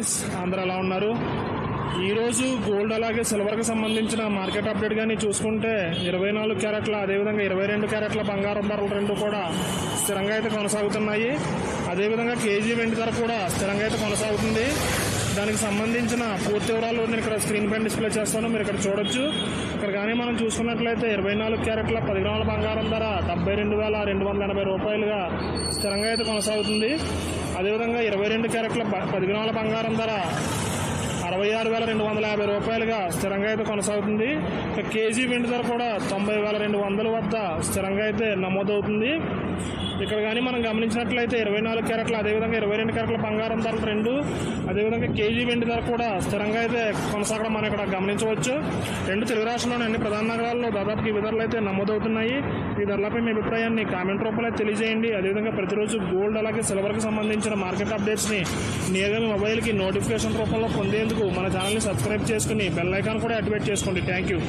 Guys, అందరూ ఎలా ఉన్నారు? ఈరోజు గోల్డ్ అలాగే సిల్వర్కి సంబంధించిన మార్కెట్ అప్డేట్ కానీ చూసుకుంటే 24 క్యారెట్ల అదేవిధంగా 22 క్యారెట్ల బంగారం ధరలు రెండు కూడా స్థిరంగా అయితే కొనసాగుతున్నాయి. అదేవిధంగా కేజీ వెండి ధర కూడా స్థిరంగా అయితే కొనసాగుతుంది. దానికి సంబంధించిన పూర్తి వివరాలు నేను ఇక్కడ స్క్రీన్ పైన డిస్ప్లే చేస్తాను, మీరు ఇక్కడ చూడొచ్చు. ఇక్కడ కానీ మనం చూసుకున్నట్లయితే 24 క్యారెట్ల 10 గ్రాముల బంగారం ధర 72,280 రూపాయలుగా స్థిరంగా అయితే కొనసాగుతుంది. అదేవిధంగా 22 క్యారెట్ల 10 గ్రాముల బంగారం ధర 66,250 రూపాయలుగా స్థిరంగా అయితే కొనసాగుతుంది. ఇక కేజీ వెండి ధర కూడా 90,200 వద్ద స్థిరంగా అయితే నమోదవుతుంది. ఇక్కడ కానీ మనం గమనించినట్లయితే 24 క్యారెట్ల అదేవిధంగా 22 క్యారెట్ల బంగారం ధరలు రెండు అదేవిధంగా కేజీ వెండి ధర కూడా స్థిరంగా అయితే కొనసాగడం మనం ఇక్కడ గమనించవచ్చు. రెండు తెలుగు రాష్ట్రాల్లోని అన్ని ప్రధాన నగరాల్లో దాదాపు ఈ ధరలు అయితే నమోదవుతున్నాయి. ఈ ధరలపై మీ అభిప్రాయాన్ని కామెంట్ రూపంలో తెలియజేయండి. అదేవిధంగా ప్రతిరోజు గోల్డ్ అలాగే సిల్వర్కి సంబంధించిన మార్కెట్ అప్డేట్స్ని నేరుగా మీ మొబైల్కి నోటిఫికేషన్ రూపంలో పొందేందుకు మన ఛానల్ని సబ్స్క్రైబ్ చేసుకుని బెల్ ఐకాన్ కూడా యాక్టివేట్ చేసుకోండి. Thank you.